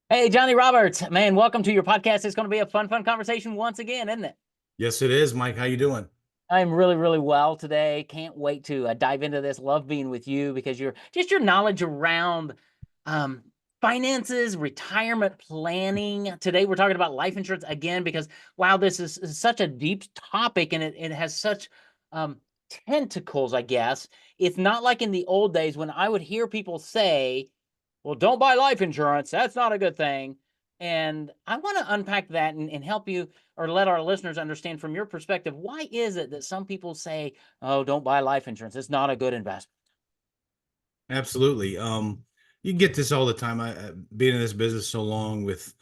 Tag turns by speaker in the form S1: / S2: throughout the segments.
S1: Hey, Johnny Roberts, man, welcome to your podcast. It's going to be a fun conversation once again, isn't it?
S2: Yes, it is, Mike. How you doing?
S1: I'm really well today. Can't wait to dive into this. Love being with you because your knowledge around um, finances, retirement planning. Today we're talking about life insurance again because wow, this is such a deep topic and it has such um, tentacles. I guess it's not like in the old days when I would hear people say, "Well, don't buy life insurance. That's not a good thing." And I want to unpack that and help you or let our listeners understand from your perspective, why is it that some people say, "Oh, don't buy life insurance. It's not a good investment."
S2: Absolutely. You get this all the time. I being in this business so long with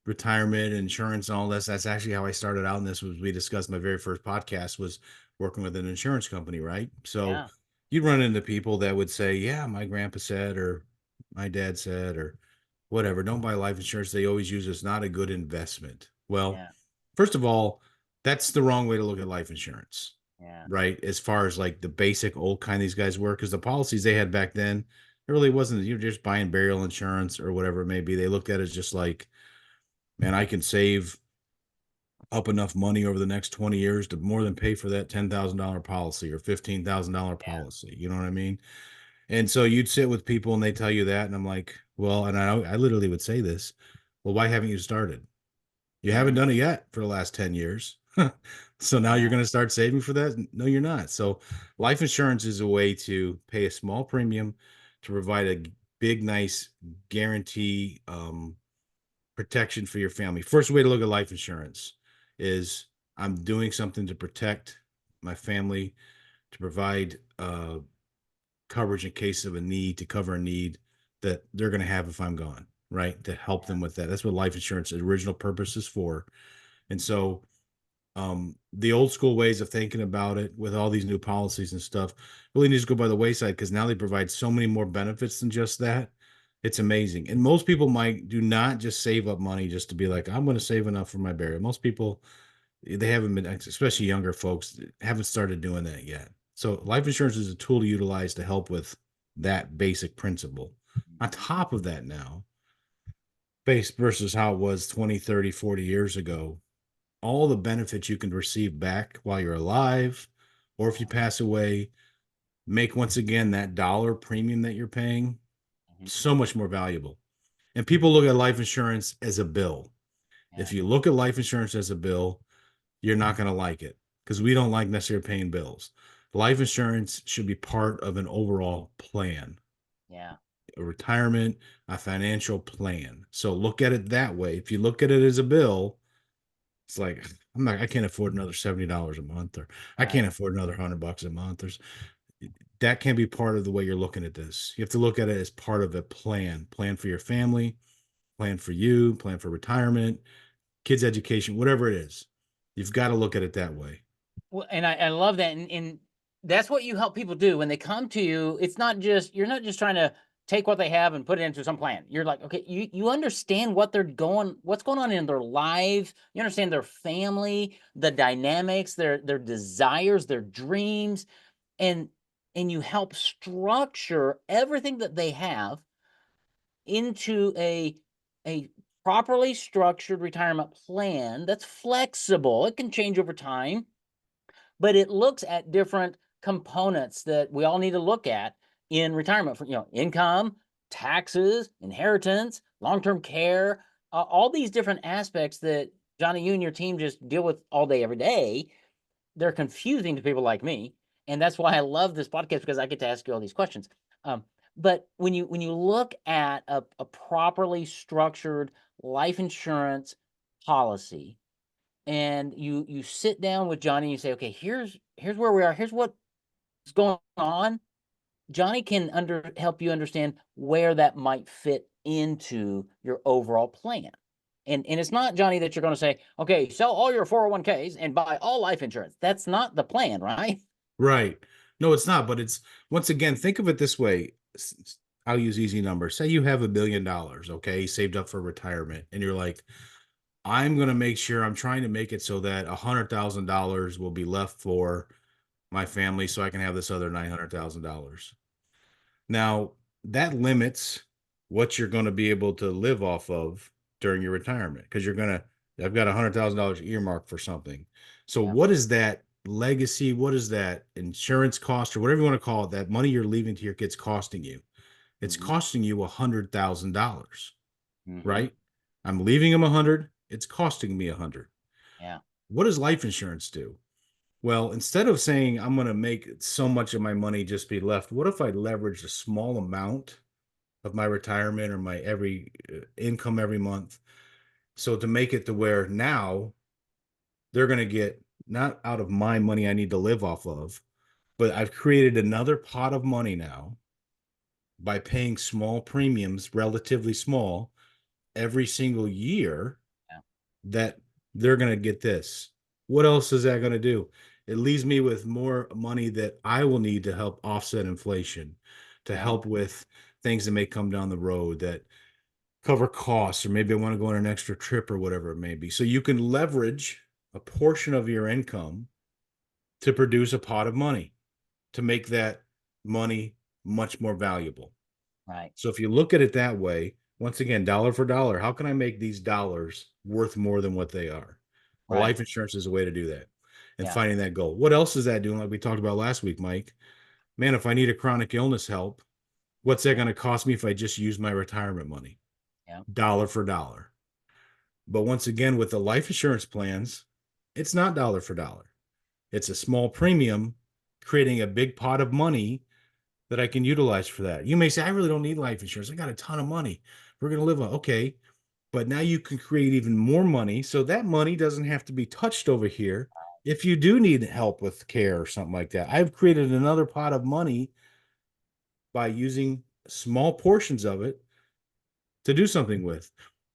S2: retirement, insurance, and all this. That's actually how I started out in this. Was we discussed my very first podcast was working with an insurance company, right? So
S1: Yeah.
S2: you'd run into people that would say, "Yeah, my grandpa said, or my dad said, or whatever. Don't buy life insurance. They always use it's not a good investment." Well,
S1: Yeah.
S2: first of all, that's the wrong way to look at life insurance,
S1: Yeah.
S2: right? As far as like the basic old kind these guys were, because the policies they had back then, it really wasn't, you're just buying burial insurance or whatever it may be. They looked at it as just like, man, I can save up enough money over the next 20 years to more than pay for that $10,000 policy or $15,000
S1: Yeah.
S2: policy. You know what I mean? And so you'd sit with people and they tell you that. And I'm like, well, and I literally would say this, well, why haven't you started? You haven't
S1: Mm,
S2: done it yet for the last 10 years. So now you're
S1: yeah.
S2: going to start saving for that? No, you're not. So life insurance is a way to pay a small premium to provide a big, nice guarantee protection for your family. First way to look at life insurance is I'm doing something to protect my family, to provide coverage in case of a need, to cover a need that they're going to have if I'm gone, right? To help
S1: Yeah.
S2: them with that. That's what life insurance original purpose is for. And so the old school ways of thinking about it with all these new policies and stuff really needs to go by the wayside because now they provide so many more benefits than just that. It's amazing. And most people might do not just save up money just to be like, I'm going to save enough for my burial. Most people, they haven't been, especially younger folks, haven't started doing that yet. So life insurance is a tool to utilize to help with that basic principle. On
S1: Mhm.
S2: top of that now, based versus how it was 20, 30, 40 years ago, all the benefits you can receive back while you're alive, or if you pass away, make once again that dollar premium that you're paying
S1: Mhm.
S2: so much more valuable. And people look at life insurance as a bill. If
S1: Yeah.
S2: you look at life insurance as a bill, you're not going to like it because we don't like necessarily paying bills. Life insurance should be part of an overall plan,
S1: Yeah.
S2: a retirement, a financial plan. So look at it that way. If you look at it as a bill, it's like I can't afford another $70 a month, or I
S1: Right.
S2: can't afford another $100 a month. That can be part of the way you're looking at this. You have to look at it as part of a plan for your family, plan for you, plan for retirement, kids' education, whatever it is. You've got to look at it that way.
S1: Well, and I love that, and that's what you help people do when they come to you. It's not just you're not just trying to take what they have and put it into some plan. You're like, okay, you understand what's going on in their lives. You understand their family, the dynamics, their desires, their dreams, and you help structure everything that they have into a properly structured retirement plan that's flexible. It can change over time, but it looks at different components that we all need to look at in retirement for income, taxes, inheritance, long-term care, all these different aspects that Johnny, you and your team just deal with all day every day. They're confusing to people like me, and that's why I love this podcast because I get to ask you all these questions. But when you look at a properly structured life insurance policy, and you sit down with Johnny and you say, okay, here's where we are, here's what's going on. Johnny can help you understand where that might fit into your overall plan. And it's not, Johnny, that you're going to say, okay, sell all your 401ks and buy all life insurance. That's not the plan, right?
S2: Right. No, it's not, but it's once again, think of it this way. I'll use easy numbers. Say you have $1 billion, okay, saved up for retirement, and you're like, I'm going to make sure I'm trying to make it so that $100,000 will be left for my family so I can have this other $900,000. Now, that limits what you're going to be able to live off of during your retirement. Because I've got $100,000 earmarked for something. So
S1: Yeah.
S2: what is that legacy? What is that insurance cost or whatever you want to call it? That money you're leaving to your kids costing you? It's
S1: Mm-hmm.
S2: costing you $100,000,
S1: Mm-hmm.
S2: right? I'm leaving them 100. It's costing me 100.
S1: Yeah.
S2: What does life insurance do? Well, instead of saying I'm going to make so much of my money just be left, what if I leverage a small amount of my retirement or my every income every month? So to make it to where now they're going to get not out of my money I need to live off of, but I've created another pot of money now by paying small premiums, relatively small, every single year
S1: Yeah.
S2: that they're going to get this. What else is that going to do? It leaves me with more money that I will need to help offset inflation, to
S1: Yeah.
S2: help with things that may come down the road that cover costs, or maybe I want to go on an extra trip or whatever it may be. So you can leverage a portion of your income to produce a pot of money to make that money much more valuable.
S1: Right.
S2: So if you look at it that way, once again, dollar for dollar, how can I make these dollars worth more than what they are? Well,
S1: Right.
S2: life insurance is a way to do that and
S1: Yeah.
S2: finding that goal. What else is that doing? Like we talked about last week, Mike. Man, if I need a chronic illness help, what's that
S1: Yeah.
S2: going to cost me if I just use my retirement money?
S1: Yeah.
S2: Dollar for dollar. But once again, with the life insurance plans, it's not dollar for dollar. It's a small premium creating a big pot of money that I can utilize for that. You may say, I really don't need life insurance. I got a ton of money. We're going to live on. Okay. But now you can create even more money. So that money doesn't have to be touched over here. If you do need help with care or something like that, I've created another pot of money by using small portions of it to do something with.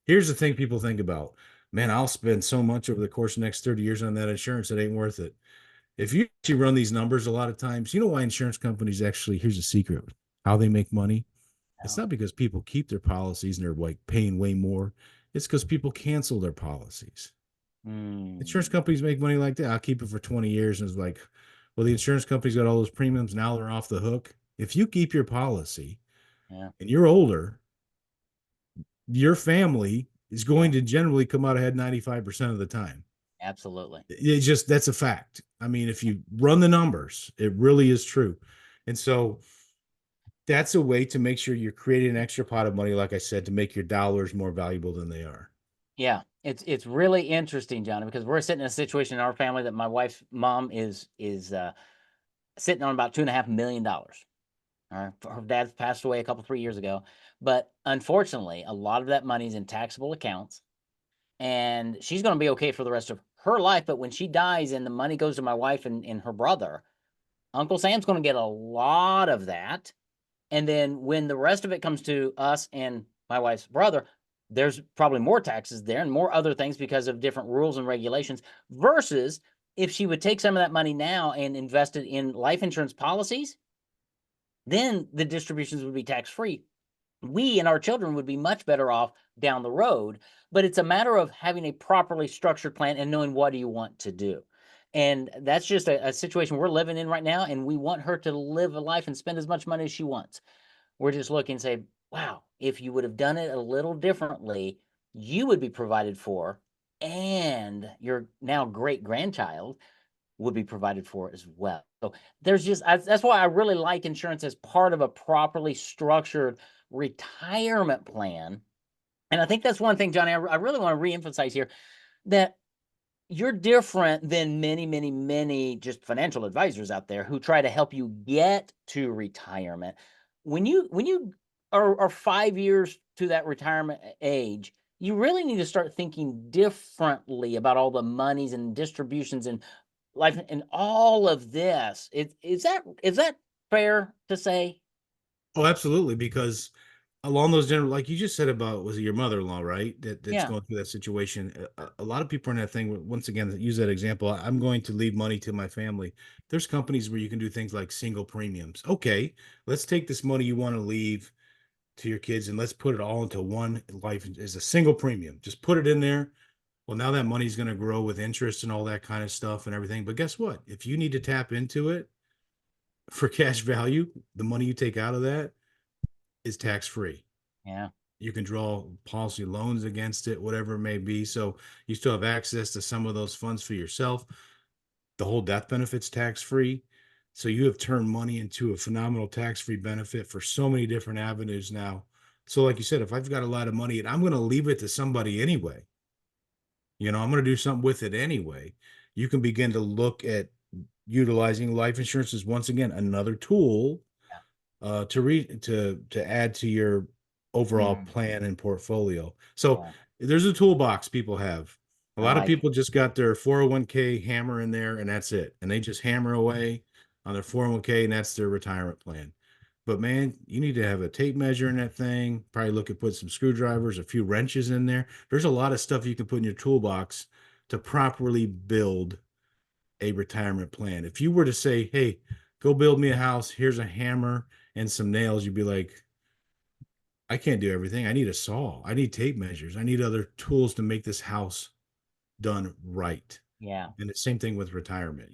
S2: Here's the thing people think about, man, I'll spend so much over the course of the next 30 years on that insurance. It ain't worth it. If you actually run these numbers a lot of times, you know why insurance companies actually, here's a secret, how they make money. It's
S1: Yeah.
S2: not because people keep their policies and they're like paying way more. It's because people cancel their policies. Insurance
S1: Mm.
S2: companies make money like that. I'll keep it for 20 years. And it's like, well, the insurance company's got all those premiums. Now they're off the hook. If you keep your policy
S1: Yeah.
S2: and you're older, your family is going
S1: Yeah.
S2: to generally come out ahead 95% of the time.
S1: Absolutely.
S2: It's just, that's a fact. I mean, if you run the numbers, it really is true. And so that's a way to make sure you're creating an extra pot of money, like I said, to make your dollars more valuable than they are.
S1: Yeah. It's really interesting, Johnny, because we're sitting in a situation in our family that my wife's mom is sitting on about $2.5 million. All right. Her dad passed away a couple 3 years ago, but unfortunately, a lot of that money is in taxable accounts, and she's going to be okay for the rest of her life. But when she dies and the money goes to my wife and her brother, Uncle Sam's going to get a lot of that. And then when the rest of it comes to us and my wife's brother, there's probably more taxes there and more other things because of different rules and regulations. Versus if she would take some of that money now and invest it in life insurance policies, then the distributions would be tax free. We and our children would be much better off down the road. But it's a matter of having a properly structured plan and knowing what do you want to do. And that's just a situation we're living in right now. And we want her to live a life and spend as much money as she wants. We're just looking and say, wow, if you would have done it a little differently, you would be provided for, and your now great grandchild would be provided for as well. So there's just that's why I really like insurance as part of a properly structured retirement plan. And I think that's one thing, Johnny, I really want to reemphasize here that you're different than many, many, many just financial advisors out there who try to help you get to retirement. When you are 5 years to that retirement age, you really need to start thinking differently about all the monies and distributions and life and all of this. Is that fair to say?
S2: Oh, absolutely. Because along those general, like you just said about, was it your mother-in-law, right? That's
S1: Yeah,
S2: going through that situation. A lot of people are in that thing. Once again, use that example. I'm going to leave money to my family. There's companies where you can do things like single premiums. Okay, let's take this money you want to leave to your kids and let's put it all into one life as a single premium. Just put it in there. Well, now that money's going to grow with interest and all that kind of stuff and everything. But guess what? If you need to tap into it for cash value, the money you take out of that is tax free.
S1: Yeah.
S2: You can draw policy loans against it, whatever it may be. So you still have access to some of those funds for yourself. The whole death benefit's tax free. So you have turned money into a phenomenal tax free benefit for so many different avenues now. So, like you said, if I've got a lot of money and I'm going to leave it to somebody anyway, I'm going to do something with it anyway. You can begin to look at utilizing life insurance as once again another tool to add to your overall
S1: Mhm.
S2: plan and portfolio. So
S1: Yeah.
S2: there's a toolbox people have. A
S1: I
S2: lot of
S1: like it.
S2: people just got their 401k hammer in there and that's it. And they just hammer away on their 401k and that's their retirement plan. But man, you need to have a tape measure in that thing. Probably look at put some screwdrivers, a few wrenches in there. There's a lot of stuff you can put in your toolbox to properly build a retirement plan. If you were to say, "Hey, go build me a house. Here's a hammer and some nails," you'd be like, "I can't do everything. I need a saw. I need tape measures. I need other tools to make this house done right."
S1: Yeah.
S2: And the same thing with retirement,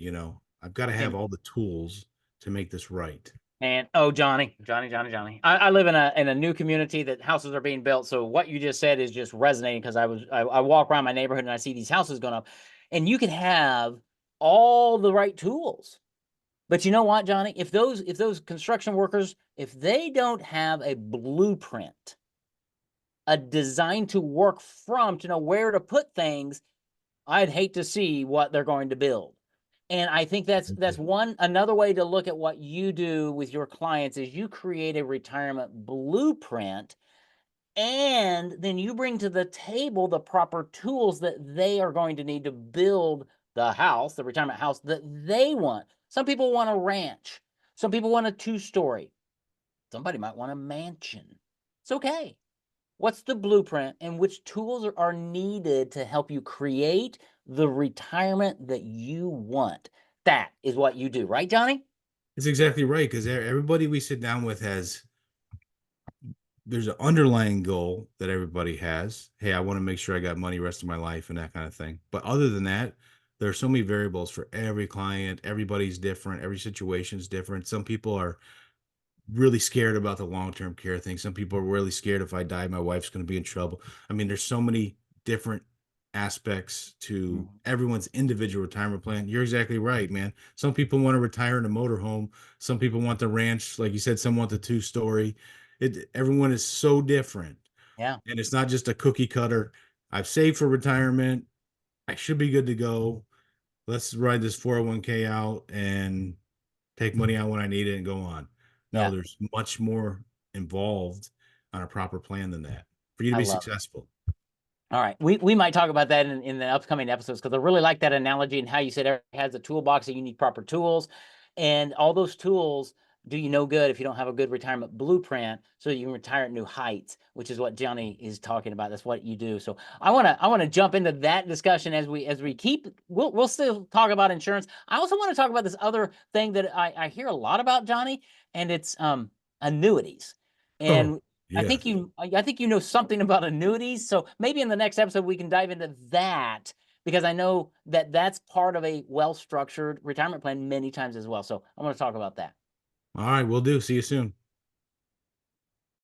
S2: I've got to have
S1: And
S2: all the tools to make this right.
S1: and oh, Johnny. I live in a new community that houses are being built. So what you just said is just resonating because I walk around my neighborhood and I see these houses going up, and you can have all the right tools. But you know what, Johnny? If those construction workers, if they don't have a blueprint, a design to work from, to know where to put things, I'd hate to see what they're going to build. And I think that's another way to look at what you do with your clients is you create a retirement blueprint, and then you bring to the table the proper tools that they are going to need to build the house, the retirement house that they want. Some people want a ranch. Some people want a two-story. Somebody might want a mansion. It's okay. What's the blueprint and which tools are needed to help you create the retirement that you want? That is what you do, right, Johnny?
S2: It's exactly right because everybody we sit down with there's an underlying goal that everybody has. Hey, I want to make sure I got money rest of my life and that kind of thing. But other than that, there are so many variables for every client. Everybody's different. Every situation is different. Some people are really scared about the long-term care thing. Some people are really scared if I die, my wife's going to be in trouble. I mean, there's so many different aspects to
S1: Mhm.
S2: everyone's individual retirement plan. You're exactly right, man. Some people want to retire in a motorhome. Some people want the ranch. Like you said, some want the two-story. Everyone is so different.
S1: Yeah,
S2: And it's not just a cookie cutter. I've saved for retirement. I should be good to go. Let's ride this 401k out and take money out when I need it and go on. No,
S1: yeah.
S2: there's much more involved on a proper plan than that for you to
S1: I
S2: be
S1: love it.
S2: successful.
S1: All right. We might talk about that in the upcoming episodes because I really like that analogy and how you said everybody has a toolbox and you need proper tools. And all those tools do you no good if you don't have a good retirement blueprint so you can retire at new heights, which is what Johnny is talking about. That's what you do. So I wanna jump into that discussion as we keep we'll still talk about insurance. I also want to talk about this other thing that I hear a lot about, Johnny, and it's annuities.
S2: Oh,
S1: And
S2: yeah.
S1: I think you know something about annuities, so maybe in the next episode we can dive into that because I know that that's part of a well-structured retirement plan many times as well. So I want to talk about that.
S2: All right, we'll do. See you soon.